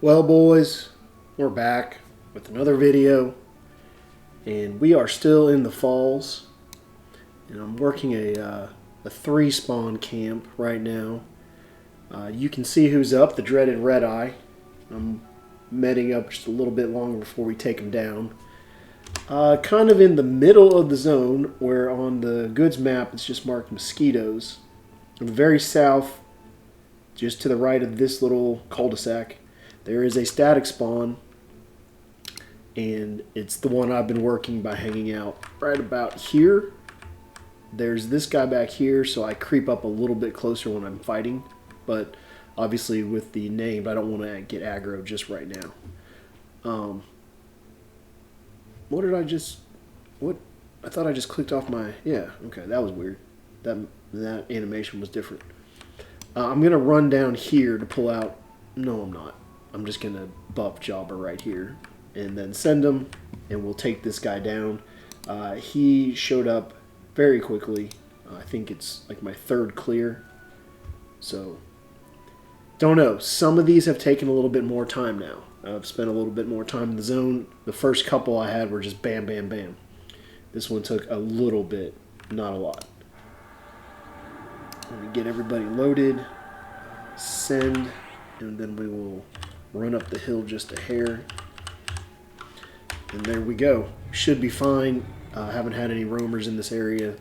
Well, boys, we're back with another video, and we are still in the falls, and I'm working a 3-spawn camp right now. You can see who's up, the Dreaded Redeye. I'm meting up just a little bit longer before we take him down. Kind of in the middle of the zone, where on the goods map it's just marked mosquitoes. On the very south, just to the right of this little cul-de-sac, there is a static spawn, and it's the one I've been working by hanging out right about here. There's this guy back here, so I creep up a little bit closer when I'm fighting, but obviously with the name, I don't want to get aggro just right now. What did I just... What? I thought I just clicked off my... Yeah, okay, that was weird. That animation was different. I'm going to run down here to pull out... No, I'm not. I'm just going to buff Jobber right here and then send him, and we'll take this guy down. He showed up very quickly. I think it's like my third clear. So, don't know. Some of these have taken a little bit more time now. I've spent a little bit more time in the zone. The first couple I had were just bam, bam, bam. This one took a little bit, not a lot. Let me get everybody loaded, send, and then we will run up the hill just a hair. And there we go. Should be fine. Haven't had any roamers in this area. And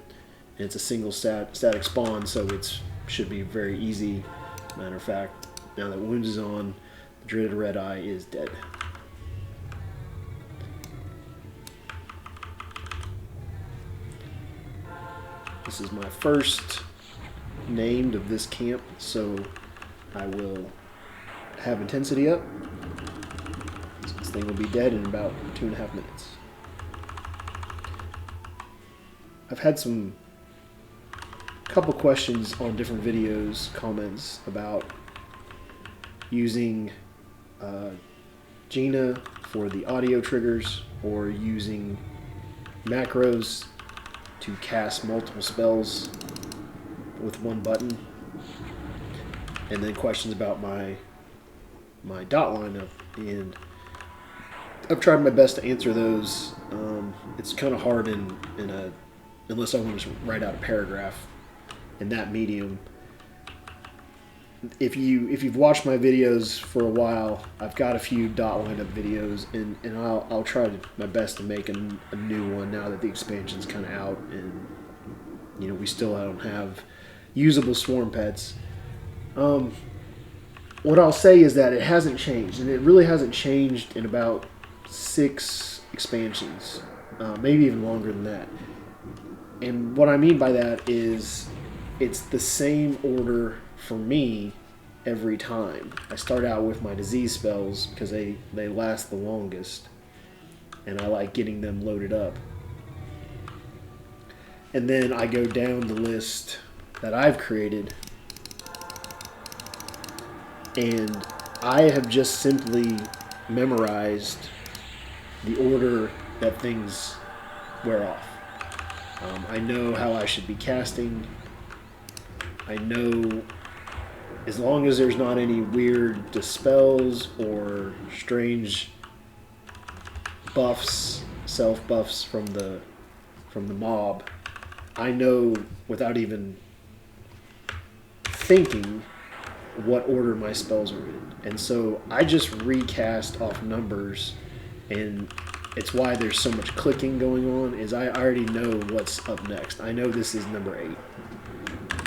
it's a single static spawn, so it should be very easy. Matter of fact, now that Wounds is on, the Dreaded Redeye is dead. This is my first named of this camp, so I will have intensity up. So this thing will be dead in about 2.5 minutes. I've had couple questions on different videos, comments about using Gina for the audio triggers or using macros to cast multiple spells with one button, and then questions about my dot lineup, and I've tried my best to answer those. It's kind of hard unless I want to just write out a paragraph in that medium. If you've watched my videos for a while, I've got a few dot lineup videos, and I'll try my best to make a new one now that the expansion's kind of out, and we still don't have usable swarm pets. What I'll say is that it hasn't changed, and it really hasn't changed in about 6 expansions, maybe even longer than that. And what I mean by that is it's the same order for me every time. I start out with my disease spells because they last the longest, and I like getting them loaded up. And then I go down the list that I've created, and I have just simply memorized the order that things wear off. I know how I should be casting. I know as long as there's not any weird dispels or strange buffs, self-buffs from the mob, I know without even thinking what order my spells are in. And so I just recast off numbers, and it's why there's so much clicking going on, is I already know what's up next. I know this is number 8.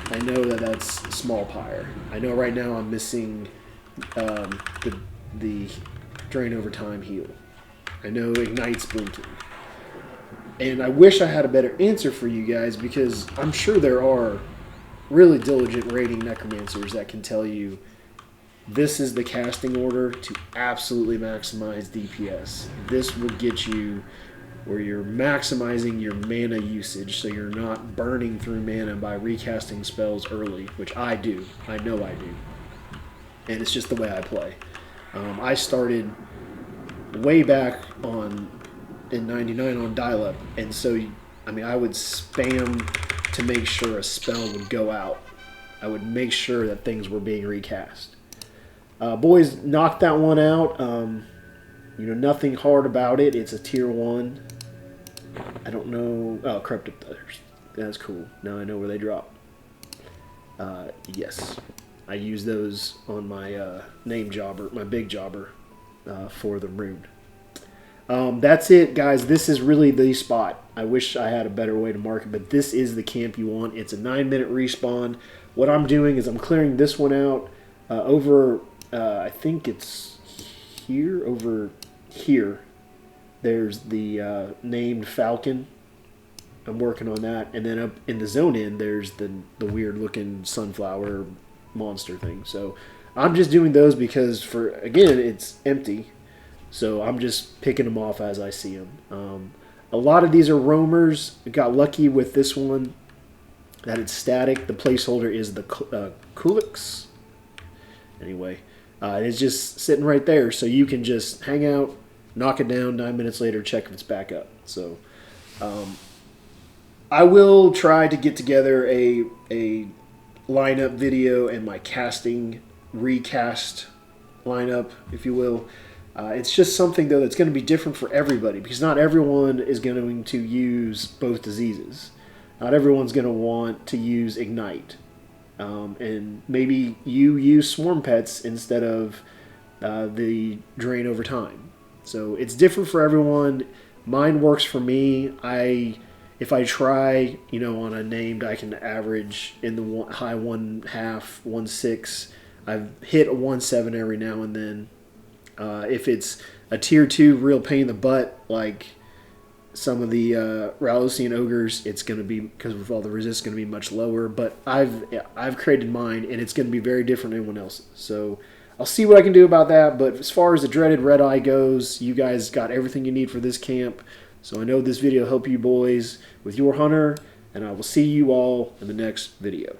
I know that's Small Pyre. I know right now I'm missing the Drain Over Time heal. I know Ignite's blinking. And I wish I had a better answer for you guys, because I'm sure there are really diligent raiding necromancers that can tell you this is the casting order to absolutely maximize DPS. This will get you where you're maximizing your mana usage, so you're not burning through mana by recasting spells early, which I do. I know I do. And it's just the way I play. I started way back in 99 on dial-up, and so I would spam to make sure a spell would go out. I would make sure that things were being recast. Boys, knocked that one out. You know, nothing hard about it. It's a tier 1. I don't know. Oh, corrupted feathers. That's cool. Now I know where they drop. Yes, I use those on my name jobber, my big jobber, for the rune. That's it, guys. This is really the spot. I wish I had a better way to mark it, but this is the camp you want. It's a 9-minute respawn. What I'm doing is I'm clearing this one out over. I think it's here. Over here. There's the named Falcon. I'm working on that, and then up in the zone end, there's the weird looking sunflower monster thing. So I'm just doing those because again it's empty, so I'm just picking them off as I see them. A lot of these are roamers. I got lucky with this one that it's static. The placeholder is the Kulix. Anyway, it's just sitting right there, so you can just hang out, knock it down, 9 minutes later, check if it's back up. So I will try to get together a lineup video and my recast lineup, if you will. It's just something, though, that's going to be different for everybody, because not everyone is going to use both diseases. Not everyone's going to want to use Ignite. And maybe you use Swarm Pets instead of the Drain over time. So it's different for everyone. Mine works for me. If I try, you know, on a named, I can average in the high 1.5, 1.6. I've hit a 1.7 every now and then. If it's a tier 2 real pain in the butt, like some of the Ralosian ogres, it's going to be, because with all the resist, it's going to be much lower. But I've created mine, and it's going to be very different than anyone else's. So I'll see what I can do about that. But as far as the Dreaded Redeye goes, you guys got everything you need for this camp. So I know this video helped you boys with your hunter, and I will see you all in the next video.